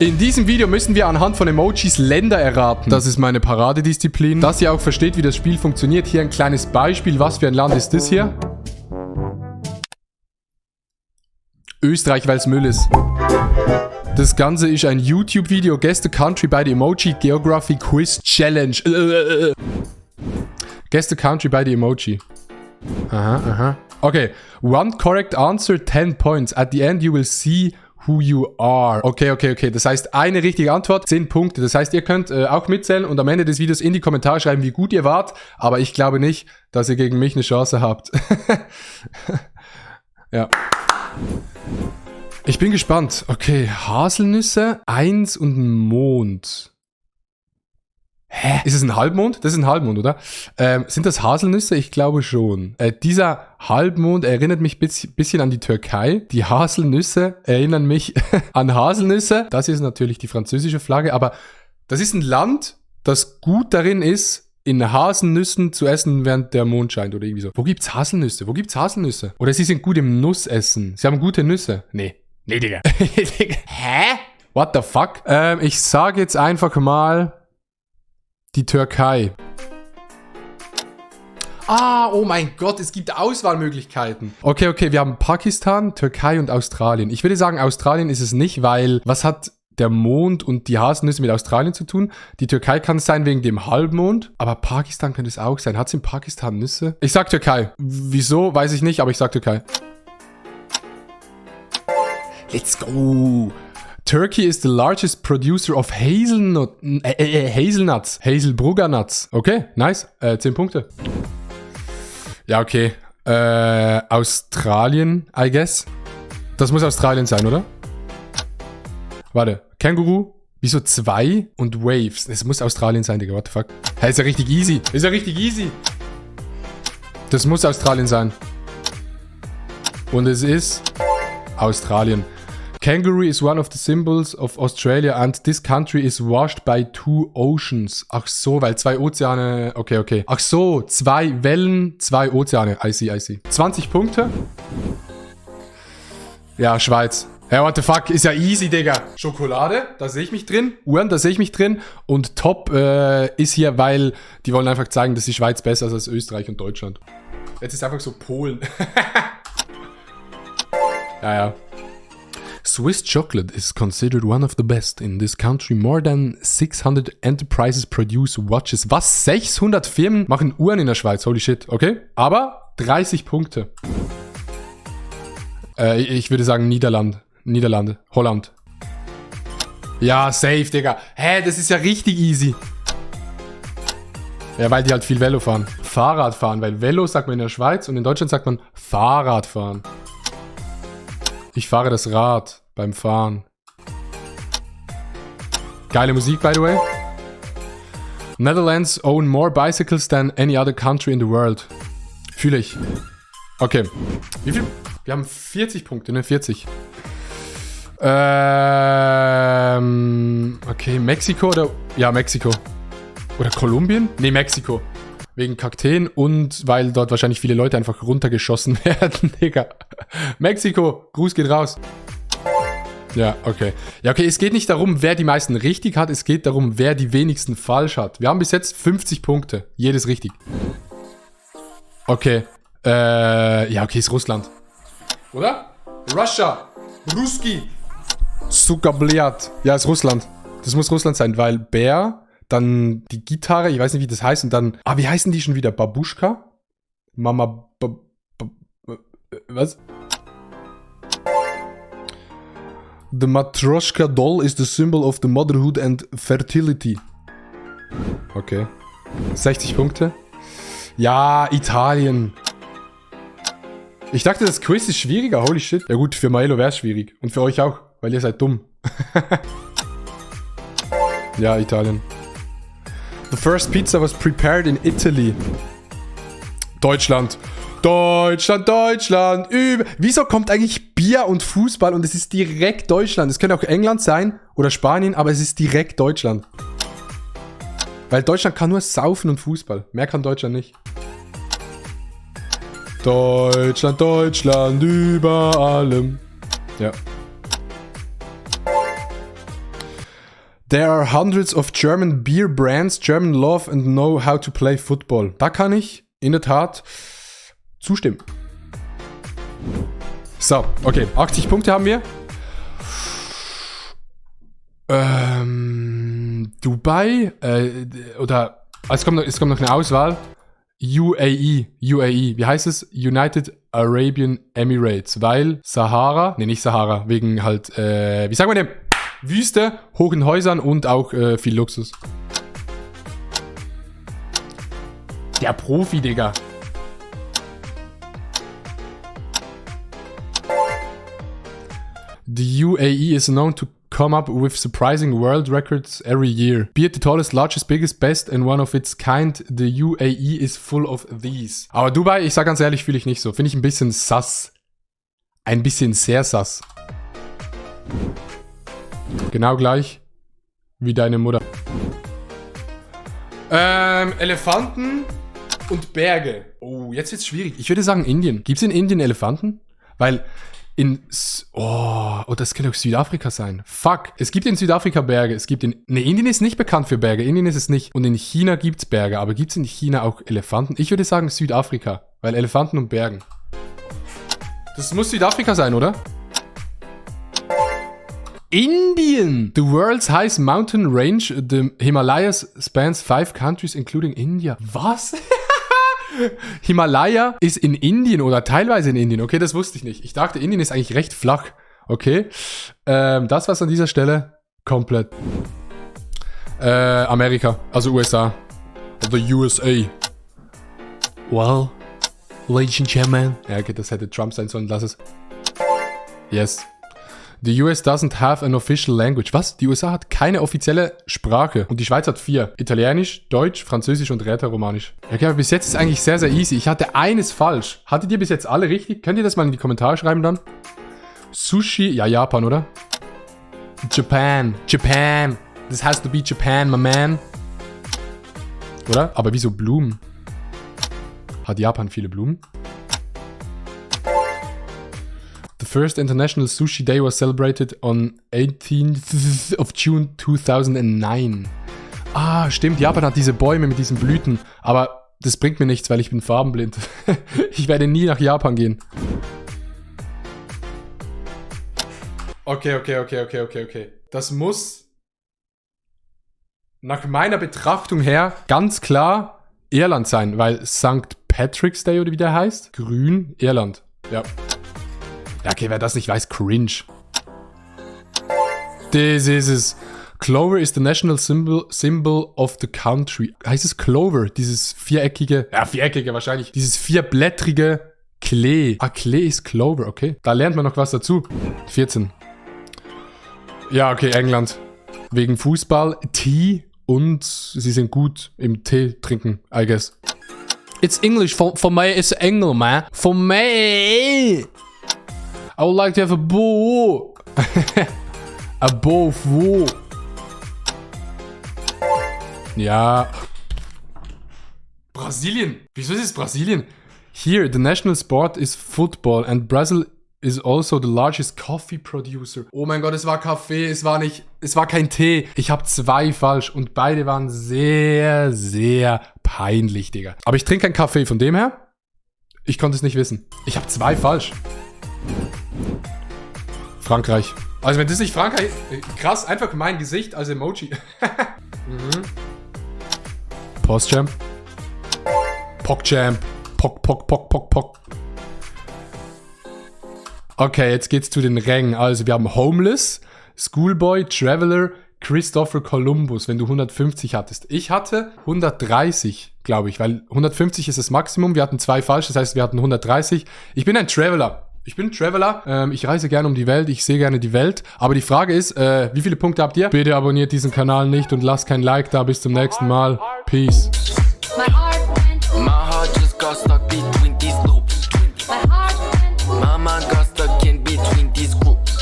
In diesem Video müssen wir anhand von Emojis Länder erraten. Das ist meine Paradedisziplin. Dass ihr auch versteht, wie das Spiel funktioniert. Hier ein kleines Beispiel. Was für ein Land ist das hier? Österreich, weil es Müll ist. Das Ganze ist ein YouTube-Video. Guess the country by the emoji Geography Quiz Challenge. Guess the country by the emoji. Aha. Okay. One correct answer, 10 points. At the end you will see who you are. Okay. Das heißt, eine richtige Antwort, 10 Punkte. Das heißt, ihr könnt auch mitzählen und am Ende des Videos in die Kommentare schreiben, wie gut ihr wart. Aber ich glaube nicht, dass ihr gegen mich eine Chance habt. Ja. Ich bin gespannt. Okay, Haselnüsse, 1 und ein Mond. Hä? Ist es ein Halbmond? Das ist ein Halbmond, oder? Sind das Haselnüsse? Ich glaube schon. Dieser Halbmond erinnert mich bisschen an die Türkei. Die Haselnüsse erinnern mich an Haselnüsse. Das hier ist natürlich die französische Flagge, aber das ist ein Land, das gut darin ist, in Haselnüssen zu essen, während der Mond scheint oder irgendwie so. Wo gibt's Haselnüsse? Oder sie sind gut im Nussessen. Sie haben gute Nüsse. Nee, Digga. Hä? What the fuck? Ich sage jetzt einfach mal die Türkei. Oh mein Gott, es gibt Auswahlmöglichkeiten. Okay, wir haben Pakistan, Türkei und Australien. Ich würde sagen, Australien ist es nicht, weil was hat der Mond und die Haselnüsse mit Australien zu tun? Die Türkei kann es sein wegen dem Halbmond, aber Pakistan könnte es auch sein. Hat es in Pakistan Nüsse? Ich sag Türkei. Wieso, weiß ich nicht, aber ich sag Türkei. Let's go. Turkey is the largest producer of hazelnuts. Hazelbrugger nuts. Okay, nice. 10 Punkte. Ja, okay. Australien, I guess. Das muss Australien sein, oder? Warte. Känguru. Wieso 2 und Waves? Es muss Australien sein, Digga. What the fuck? Hey, ist ja richtig easy. Das muss Australien sein. Und es ist Australien. Kangaroo is one of the symbols of Australia and this country is washed by 2 oceans. Ach so, weil 2 Ozeane... Okay. Ach so, 2 Wellen, 2 Ozeane. I see. 20 Punkte. Ja, Schweiz. Ja, what the fuck, ist ja easy, Digga. Schokolade, da sehe ich mich drin. Uhren, da sehe ich mich drin. Und Top ist hier, weil die wollen einfach zeigen, dass die Schweiz besser ist als Österreich und Deutschland. Jetzt ist einfach so Polen. Ja. Swiss chocolate is considered one of the best. In this country, more than 600 enterprises produce watches. Was? 600 Firmen machen Uhren in der Schweiz? Holy shit. Okay, aber 30 Punkte. Ich würde sagen Niederlande. Holland. Ja, safe, Digga. Hä, das ist ja richtig easy. Ja, weil die halt viel Velo fahren. Fahrrad fahren, weil Velo sagt man in der Schweiz und in Deutschland sagt man Fahrrad fahren. Ich fahre das Rad beim Fahren. Geile Musik, by the way. Netherlands own more bicycles than any other country in the world. Fühle ich. Okay. Wie viel? Wir haben 40 Punkte, ne? 40. Okay, Mexiko oder... Ja, Mexiko. Oder Kolumbien? Ne, Mexiko. Wegen Kakteen und weil dort wahrscheinlich viele Leute einfach runtergeschossen werden, Digga. Mexiko, Gruß geht raus. Ja, okay. Ja, okay, es geht nicht darum, wer die meisten richtig hat, es geht darum, wer die wenigsten falsch hat. Wir haben bis jetzt 50 Punkte. Jedes richtig. Okay. Ja, okay, ist Russland. Oder? Russia. Ruski. Sukabliat. Ja, ist Russland. Das muss Russland sein, weil Bär... Dann die Gitarre, ich weiß nicht, wie das heißt. Und dann, wie heißen die schon wieder? Babuschka? Mama, was? The Matroschka doll is the symbol of the motherhood and fertility. Okay. 60 Punkte. Ja, Italien. Ich dachte, das Quiz ist schwieriger. Holy shit. Ja gut, für Maelo wäre es schwierig. Und für euch auch, weil ihr seid dumm. Ja, Italien. The first pizza was prepared in Italy. Deutschland. Wieso kommt eigentlich Bier und Fußball und es ist direkt Deutschland? Es könnte auch England sein oder Spanien, aber es ist direkt Deutschland. Weil Deutschland kann nur saufen und Fußball. Mehr kann Deutschland nicht. Deutschland über allem. Ja. There are hundreds of German beer brands. German love and know how to play football. Da kann ich in der Tat zustimmen. So, okay. 80 Punkte haben wir. Dubai. Oder es kommt noch eine Auswahl. UAE. Wie heißt es? United Arabian Emirates. Weil Sahara, nee, nicht Sahara, wegen halt, wie sagen wir denn? Wüste, hohen Häusern und auch viel Luxus. Der Profi, Digga. The UAE is known to come up with surprising world records every year. Be it the tallest, largest, biggest, best and one of its kind, the UAE is full of these. Aber Dubai, ich sag ganz ehrlich, fühle ich nicht so. Finde ich ein bisschen sass. Ein bisschen sehr sass. Genau gleich wie deine Mutter. Elefanten und Berge. Oh, jetzt wird's schwierig. Ich würde sagen Indien. Gibt's in Indien Elefanten? Weil das könnte auch Südafrika sein. Fuck. Es gibt in Südafrika Berge. Indien ist nicht bekannt für Berge. Indien ist es nicht. Und in China gibt's Berge. Aber gibt's in China auch Elefanten? Ich würde sagen Südafrika. Weil Elefanten und Bergen. Das muss Südafrika sein, oder? Indien! The world's highest mountain range, the Himalayas, spans 5 countries, including India. Was? Himalaya ist in Indien oder teilweise in Indien. Okay, das wusste ich nicht. Ich dachte, Indien ist eigentlich recht flach. Okay. Das war's an dieser Stelle. Komplett. Amerika. Also USA. The USA. Well, ladies and gentlemen. Ja, okay, das hätte Trump sein sollen. Lass es. Yes. The US doesn't have an official language. Was? Die USA hat keine offizielle Sprache. Und die Schweiz hat 4. Italienisch, Deutsch, Französisch und Rätoromanisch. Okay, aber bis jetzt ist eigentlich sehr, sehr easy. Ich hatte eines falsch. Hattet ihr bis jetzt alle richtig? Könnt ihr das mal in die Kommentare schreiben dann? Sushi, ja, Japan, oder? Japan. This has to be Japan, my man. Oder? Aber wieso Blumen? Hat Japan viele Blumen? The first International Sushi Day was celebrated on 18th of June 2009. Ah, stimmt. Japan hat diese Bäume mit diesen Blüten. Aber das bringt mir nichts, weil ich bin farbenblind. Ich werde nie nach Japan gehen. Okay. Das muss nach meiner Betrachtung her ganz klar Irland sein, weil St. Patrick's Day oder wie der heißt? Grün, Irland. Ja. Ja, okay, wer das nicht weiß, cringe. This is Clover is the national symbol of the country. Heißt es Clover? Dieses viereckige, wahrscheinlich. Dieses vierblättrige Klee. Ah, Klee ist Clover, okay. Da lernt man noch was dazu. 14. Ja, okay, England. Wegen Fußball, Tee und sie sind gut im Tee trinken, I guess. It's English, for me it's Engel, man. For me! I would like to have a bow. A bow, wo? Ja. Brasilien. Wieso ist es Brasilien? Here, the national sport is football and Brazil is also the largest coffee producer. Oh mein Gott, es war Kaffee, es war kein Tee. Ich habe 2 falsch und beide waren sehr, sehr peinlich, Digga. Aber ich trinke keinen Kaffee, von dem her, ich konnte es nicht wissen. Ich habe 2 falsch. Frankreich. Also wenn das nicht Frankreich... Krass, einfach mein Gesicht als Emoji. Postchamp. Pogchamp. Pog. Okay, jetzt geht's zu den Rängen. Also wir haben Homeless, Schoolboy, Traveler, Christopher Columbus, wenn du 150 hattest. Ich hatte 130, glaube ich, weil 150 ist das Maximum. Wir hatten 2 falsch, das heißt, wir hatten 130. Ich bin ein Traveler. Ich reise gerne um die Welt, ich sehe gerne die Welt. Aber die Frage ist, wie viele Punkte habt ihr? Bitte abonniert diesen Kanal nicht und lasst kein Like da. Bis zum nächsten Mal. Peace.